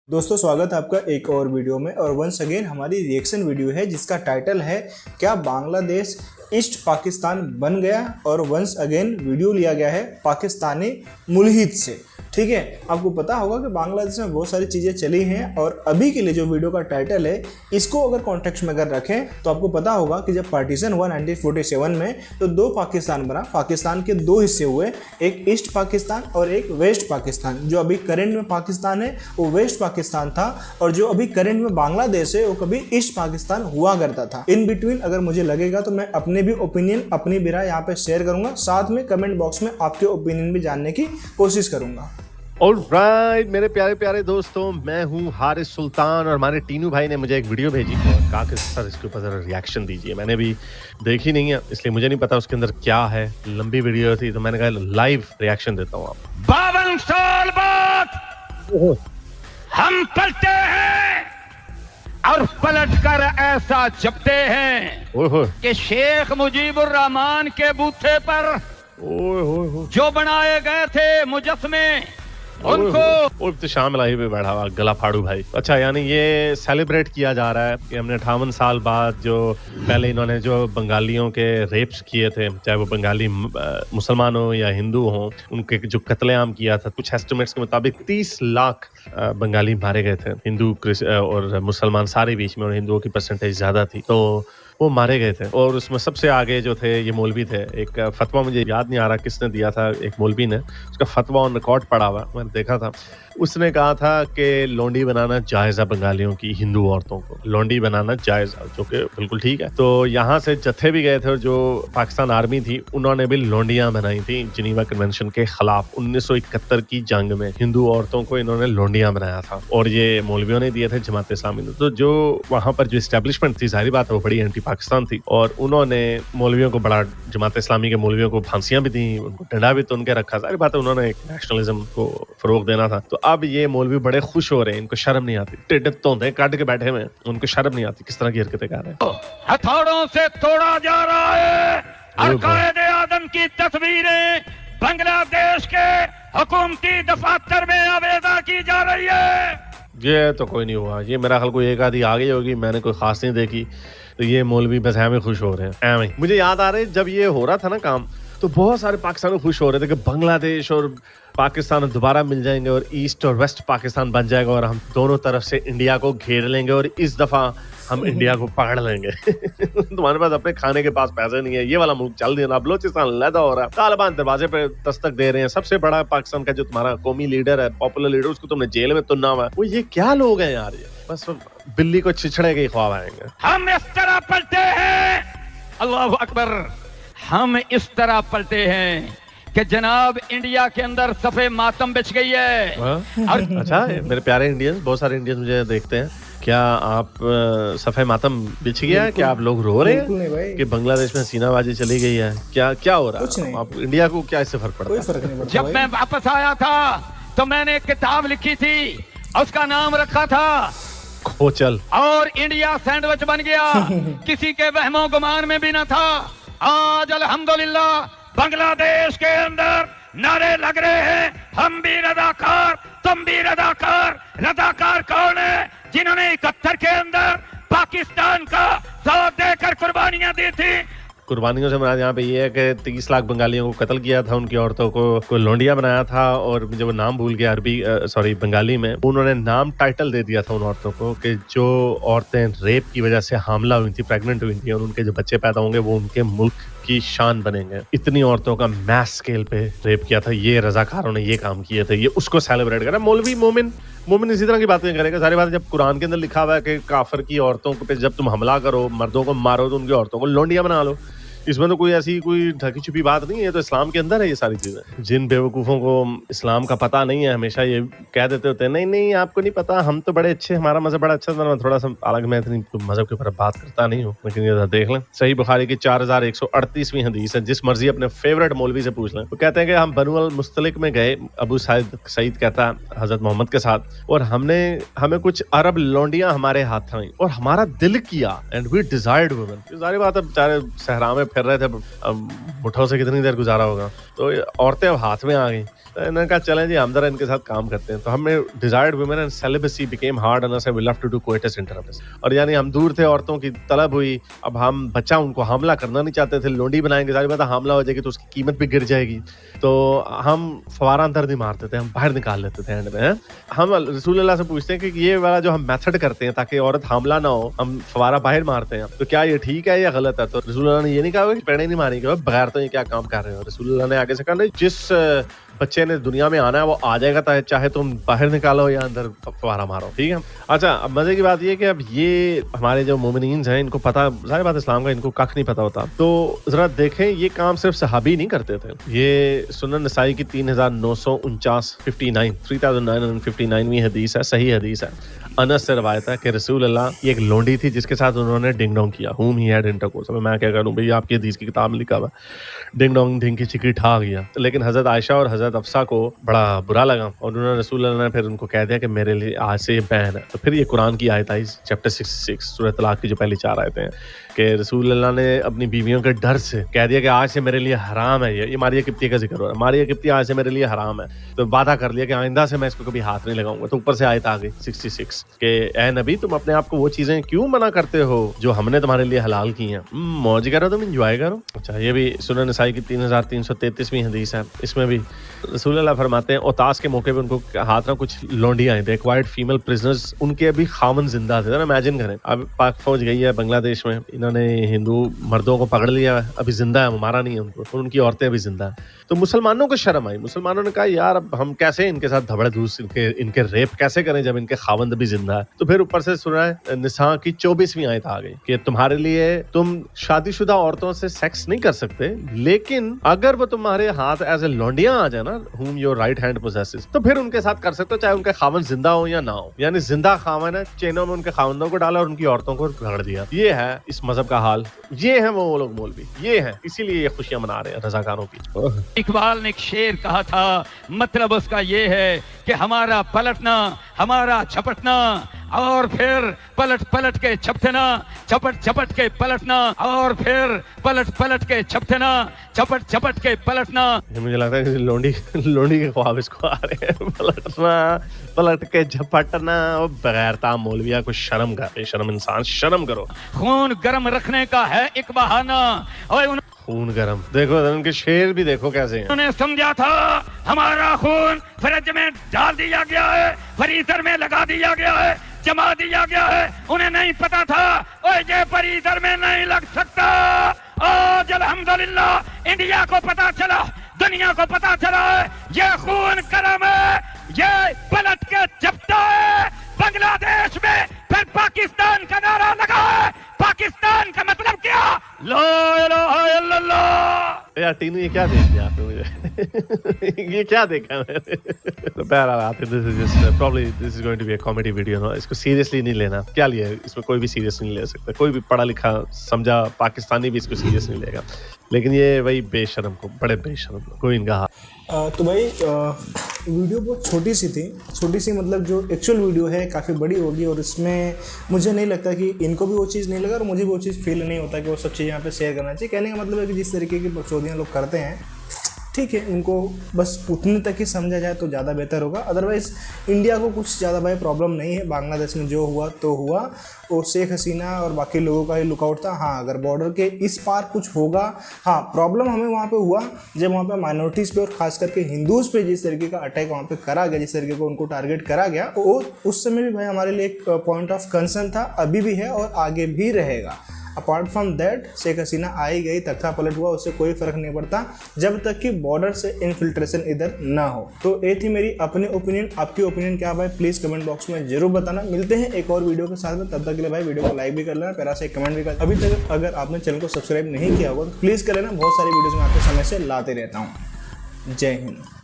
दोस्तों स्वागत है आपका एक और वीडियो में। और वंस अगेन हमारी रिएक्शन वीडियो है जिसका टाइटल है क्या बांग्लादेश ईस्ट पाकिस्तान बन गया। और वंस अगेन वीडियो लिया गया है पाकिस्तानी मुल्हिद से। ठीक है, आपको पता होगा कि बांग्लादेश में बहुत सारी चीज़ें चली हैं और अभी के लिए जो वीडियो का टाइटल है इसको अगर कॉन्टेक्स्ट में अगर रखें तो आपको पता होगा कि जब पार्टीशन हुआ 1947 में तो दो पाकिस्तान बना। पाकिस्तान के दो हिस्से हुए, एक ईस्ट पाकिस्तान और एक वेस्ट पाकिस्तान। जो अभी करंट में पाकिस्तान है वो वेस्ट पाकिस्तान था और जो अभी करंट में बांग्लादेश है वो कभी ईस्ट पाकिस्तान हुआ करता था। इन बिटवीन अगर मुझे लगेगा तो मैं अपने भी ओपिनियन, अपनी भी राय यहाँ पे शेयर करूंगा, साथ में कमेंट बॉक्स में आपके ओपिनियन भी जानने की कोशिश करूंगा। ऑलराइट मेरे प्यारे प्यारे दोस्तों, मैं हूं हारिस सुल्तान और हमारे टीनू भाई ने मुझे एक वीडियो भेजी और कहा कि सर इसके ऊपर जरा रिएक्शन दीजिए। मैंने भी देखी नहीं है इसलिए मुझे नहीं पता उसके अंदर क्या है। लंबी वीडियो थी तो मैंने कहा लाइव रिएक्शन देता हूँ। आप 52 साल बाद हम पलटे हैं और पलटकर ऐसा जपते हैं कि शेख मुजीबुर रहमान के बूथे पर जो बनाए गए थे मुजस्मे उनको तो शाम लाही पे बैठा हुआ गला फाड़ू भाई। अच्छा, यानी ये सेलिब्रेट किया जा रहा है कि हमने 58 साल बाद जो पहले इन्होंने जो बंगालियों के रेप्स किए थे, चाहे वो बंगाली मुसलमान हो या हिंदू हो, उनके जो कत्लेआम किया था, कुछ एस्टिमेट्स के मुताबिक 30 लाख बंगाली मारे गए थे। हिंदू और मुसलमान सारे बीच में, और हिंदुओं की परसेंटेज ज्यादा थी, तो वो मारे गए थे। और उसमें सबसे आगे जो थे ये मौलवी थे। एक फतवा मुझे याद नहीं आ रहा किसने दिया था, एक मौलवी ने, उसका फतवा ऑन रिकॉर्ड पड़ा हुआ मैंने देखा था। उसने कहा था कि लौंडी बनाना जायज़ है बंगालियों की, हिंदू औरतों को लौंडी बनाना जायज़ है, जो कि बिल्कुल ठीक है। तो यहाँ से जत्थे भी गए थे और जो पाकिस्तान आर्मी थी उन्होंने भी लौंडियाँ बनाई थी जिनीवा कन्वेंशन के खिलाफ। 1971 की जंग में हिंदू औरतों को इन्होंने लौंडियाँ बनाया था और ये मौलवियों ने दिए थे जमात इस्लामी ने। तो जो वहाँ पर जो एस्टेब्लिशमेंट थी, जाहिर बात है वो बड़ी एंटी पाकिस्तान थी और उन्होंने मौलवियों को बड़ा, जमात इस्लामी के मौलवियों को फांसियां भी दी, उनको डंडा भी तो उनके रखा। जाहिर बात है उन्होंने एक नेशनलिज्म को फरोग देना था। तो अब ये मौलवी बड़े खुश हो रहे हैं, इनको शर्म नहीं आती, टिड्ड तोंदे काट के बैठे हुए, उनको शर्म नहीं आती किस तरह की हरकतें कर रहे हैं। हथौड़ों से तोड़ा जा रहा है और कायदे आदम की तस्वीरें बांग्लादेश के हुकूमती दफातर में आवेदा की जा रही है। ये तो कोई नहीं हुआ, ये मेरा ख्याल कोई एक आधी आ गई होगी, मैंने कोई खास नहीं देखी। तो ये मौलवी बस हमें खुश हो रहे हैं एवं। मुझे याद आ रहा है जब ये हो रहा था ना काम, तो बहुत सारे पाकिस्तानी खुश हो रहे थे कि बांग्लादेश और पाकिस्तान दोबारा मिल जाएंगे और ईस्ट और वेस्ट पाकिस्तान बन जाएगा और हम दोनों तरफ से इंडिया को घेर लेंगे और इस दफा हम इंडिया को पकड़ लेंगे। तुम्हारे पास अपने खाने के पास पैसे नहीं है, ये वाला मुल्क चल दिया ना। बलोचिस्तान लैदा हो रहा है, तालिबान दरवाजे पे दस्तक दे रहे हैं। सबसे बड़ा पाकिस्तान का जो तुम्हारा कौमी लीडर है, पॉपुलर लीडर, उसको तुमने जेल में तुन्ना हुआ है। वो ये क्या लोग हैं यार, ये बस बिल्ली को छिछड़े के ख्वाब आएंगे। हम इस तरह पलटे हैं, अल्लाह अकबर, हम इस तरह पलटे हैं कि जनाब इंडिया के अंदर सफे मातम बिछ गई है। और अच्छा मेरे प्यारे इंडियंस, बहुत सारे इंडियंस मुझे देखते हैं, क्या आप सफे मातम बिछ गया है? क्या आप लोग रो रहे हैं कि बांग्लादेश में सीनाबाजी चली गई है? क्या क्या हो रहा है? आप इंडिया को क्या इससे फर्क पड़ता है? जब मैं वापस आया था तो मैंने एक किताब लिखी थी, उसका नाम रखा था खोचल, और इंडिया सैंडविच बन गया। किसी के वहमो गुमान में भी न था। आज अल्हम्दुलिल्लाह बांग्लादेश के अंदर नारे लग रहे हैं, हम भी रजाकार, तुम भी रजाकार। रजाकार कौन है? जिन्होंने 71 के अंदर पाकिस्तान का साथ देकर कुर्बानियां दी थी। कुर्बानियों से मुराद यहाँ पे ये है कि 30 लाख बंगालियों को कत्ल किया था, उनकी औरतों को लौंडिया बनाया था। और मुझे वो नाम भूल गया बंगाली में। उन्होंने नाम टाइटल दे दिया था उन औरतों को कि जो औरतें रेप की वजह से हामला हुई थी, प्रेग्नेंट हुई थी, और उनके जो बच्चे पैदा होंगे वो उनके मुल्क की शान बनेंगे। इतनी औरतों का मैस स्केल पे रेप किया था, ये रजाकारों ने ये काम किए थे, ये उसको सेलिब्रेट करा। मौलवी मोमिन इसी तरह की बातें करेगा। सारी बात जब कुरान के अंदर लिखा हुआ है कि काफिर की औरतों पे जब तुम हमला करो, मर्दों को मारो, तो उनकी औरतों को लौंडिया बना लो। इसमें तो कोई ऐसी कोई ढकी छुपी बात नहीं है, तो इस्लाम के अंदर है ये सारी चीजें। जिन बेवकूफ़ों को इस्लाम का पता नहीं है, हमेशा ये कह देते होते हैं नहीं आपको नहीं पता, हम तो बड़े अच्छे, हमारा मजहब बड़ा अच्छा था। मैं थोड़ा सा अलग, मैं इतनी मजहब के ऊपर बात करता नहीं हूँ, लेकिन ये देख लें, सही बुखारी की 4138वीं हदीस है, जिस मर्जी अपने फेवरेट मौलवी से पूछ लें। वो कहते हैं कि हम बनु अल मुस्तलिक में गए, अबू सईद कहता है हजरत मोहम्मद के साथ, और हमें कुछ अरब लौंडियां हमारे हाथ आई और हमारा दिल किया, एंड वी डिजायर्ड वुमेन। सारी बात है, बेचारे सहरा में फिर रहे थे, अब मुठों से कितनी देर गुजारा होगा, तो औरतें अब हाथ में आ गई। तो इन्होंने कहा चलें जी हम जरा इनके साथ काम करते हैं। तो हमें desired women and celibacy became hard and we love to do coitus intercourse, और यानी हम दूर थे, औरतों की तलब हुई, अब हम बच्चा उनको हमला करना नहीं चाहते थे, लोंडी बनाएंगे, सारी बात हमला हो जाएगी तो उसकी कीमत भी गिर जाएगी, तो हम फवारा अंदर नहीं मारते थे, हम बाहर निकाल लेते थे एंड में। हम रसूल अल्लाह से पूछते हैं कि ये वाला जो हम मेथड करते हैं ताकि औरत हमला ना हो, हम फवारा बाहर मारते हैं, तो क्या ये ठीक है या गलत है? तो रसूल अल्लाह ने ये नहीं कहा कि पेड़े नहीं मारेंगे बगैर, तो ये क्या काम कर रहे हो? रसूल अल्लाह ने आगे से कहा नहीं, जिस बच्चे ने दुनिया में आना है वो आ जाएगा, चाहे तुम बाहर निकालो या अंदर फवारा मारो, ठीक है। अच्छा, अब मजे की बात ये कि अब ये हमारे जो मोमिनीन हैं इनको पता, सारी बात इस्लाम का इनको कख नहीं पता होता, तो जरा देखें ये काम सिर्फ सहाबी नहीं करते थे। ये सुनन नसाई की 3959 हदीस है, सही हदीस है, अनस से रवायत है कि रसूल अल्लाह, ये एक लोंडी थी जिसके साथ उन्होंने डिंग डोंग किया, whom he had intercourse। अब मैं क्या करूं भाई, आपकी हदीस की किताब में लिखा हुआ डिंग डोंग ढिंग की चिकरी ठा गया, लेकिन हजरत आयशा और हजरत अफसा को बड़ा बुरा लगा और उन्होंने रसूल अल्लाह ने फिर उनको कह दिया कि मेरे लिए आज से ये बैन है। तो फिर ये कुरान की आयत आई, चैप्टर 66 सूरह तलाक की जो पहली 4 आयतें हैं, कि रसूल अल्लाह ने अपनी बीवियों के डर से कह दिया कि आज से मेरे लिए हराम है, ये मारिया किप्ती का जिक्र हो रहा है, मारिया किप्ती आज से मेरे लिए हराम है, तो वादा कर लिया कि आइंदा से मैं इसको कभी हाथ नहीं लगाऊंगा। तो ऊपर से आयत आ गई 66 के ए नबी, तुम अपने आप को वो चीजें क्यों मना करते हो जो हमने तुम्हारे लिए हलाल की हैं, मौज करो, तुम एंजॉय करो। अच्छा, ये भी सुनन नसाई की 3333वीं हदीस है, इसमें भी रसूल अल्लाह फरमाते हैं ओतास के मौके पे उनको हाथ ना कुछ लौंडियां आई, दे एक्वायर्ड फीमेल प्रिजनर्स, उनके अभी खामन जिंदा थे। इमेजिन करें, अब पाक फौज गई है बांग्लादेश में, इन्होंने हिंदू मर्दों को पकड़ लिया है, अभी जिंदा है, मारा नहीं है उनको, और उनकी औरतें अभी जिंदा है। तो मुसलमानों को शर्म आई, मुसलमानों ने कहा यार अब हम कैसे इनके साथ धबड़ धूस, इनके रेप कैसे करें जब इनके खावंद भी जिंदा है। तो फिर ऊपर से सूरह निसा की 24वीं आयत आ गई कि तुम्हारे लिए, तुम शादीशुदा औरतों से सेक्स नहीं कर सकते, लेकिन अगर वो तुम्हारे हाथ एज ए लौंडियां आ जाए ना, whom your right hand possesses, तो फिर उनके साथ कर सकते हो, चाहे उनके खावन जिंदा हो या ना हो। यानी जिंदा खावन है, चेनों में उनके खावंदों को डाला और उनकी औरतों को पकड़ दिया। ये है इस मजहब का हाल, ये है वो लोग मौलवी, ये है, इसीलिए ये खुशियां मना रहे हैं रजाकारों की। इकबाल ने एक शेर कहा था, मतलब उसका ये है कि हमारा पलटना, हमारा झपटना, और फिर पलट पलट के झपटना, झपट झपट के पलटना, और फिर पलट पलट के झपटना, झपट झपट के पलटना। मुझे लगता है कि लोंडी के ख्वाब इसको आ रहे हैं, पलटना, पलट के झपटना। और बगैरता मौलविया को शर्म कर, शर्म इंसान, शर्म करो। खून गर्म रखने का है एक बहाना, और खून गरम, देखो उनके शेर भी देखो कैसे हैं। उन्होंने समझा था हमारा खून फ्रिज में डाल दिया गया है, फ्रीजर में लगा दिया गया है, जमा दिया गया है, उन्हें नहीं पता था ओए ये फ्रीजर में नहीं लग सकता। आज अल्हम्दुलिल्लाह इंडिया को पता चला, दुनिया को पता चला है ये खून गरम है, ये पलट के झपटा है बांग्लादेश में। फिर पाकिस्तान का नारा लगा है, पाकिस्तान का मतलब क्या? ला इलाहा इल्लल्लाह। यार टीनू ये क्या देख दिया आपने मुझे ये क्या देखा मैंने? तो बहरहाल आते, this is just probably this is going to be a comedy video ना, इसको सीरियसली नहीं लेना। क्या लिया इसमें, कोई भी सीरियस नहीं ले सकता, कोई भी पढ़ा लिखा समझा पाकिस्तानी भी इसको सीरियस नहीं लेगा, लेकिन ये वही बेशरम को, बड़े बेशरम कोई इनका हाथ। तो भाई वीडियो बहुत छोटी सी थी, छोटी सी मतलब जो एक्चुअल वीडियो है काफ़ी बड़ी होगी, और इसमें मुझे नहीं लगता कि इनको भी वो चीज़ नहीं लगा और मुझे भी वो चीज़ फील नहीं होता कि वो सब चीज़ यहाँ पे शेयर करना चाहिए। कहने का मतलब है कि जिस तरीके की बकचोदियाँ लोग करते हैं, ठीक है, उनको बस उतने तक ही समझा जाए तो ज़्यादा बेहतर होगा। अदरवाइज़ इंडिया को कुछ ज़्यादा भाई प्रॉब्लम नहीं है, बांग्लादेश में जो हुआ तो हुआ, वो शेख हसीना और बाकी लोगों का ही लुकआउट था। हाँ, अगर बॉर्डर के इस पार कुछ होगा, हाँ प्रॉब्लम हमें वहाँ पे हुआ जब वहाँ पे माइनॉरिटीज़ पे और ख़ास करके हिंदूज़ पे जिस तरीके का अटैक वहाँ पे करा गया, जिस तरीके को उनको टारगेट करा गया, वो उस समय भी भाई हमारे लिए एक पॉइंट ऑफ कंसर्न था, अभी भी है और आगे भी रहेगा। Apart from that Sheikh Hasina आई गई, तख्ता पलट हुआ, उससे कोई फ़र्क नहीं पड़ता जब तक कि बॉर्डर से इन्फिल्ट्रेशन इधर ना हो। तो ये थी मेरी अपनी ओपिनियन, आपकी ओपिनियन क्या भाई प्लीज़ कमेंट बॉक्स में जरूर बताना। मिलते हैं एक और वीडियो के साथ में, तब तक के लिए भाई वीडियो को लाइक भी कर लेना, प्यारा से कमेंट भी कर। अभी तक अगर आपने चैनल को सब्सक्राइब नहीं किया होगा तो प्लीज़ कर लेना, बहुत सारी वीडियोज़ में आपके समय से लाते रहता हूँ। जय हिंद।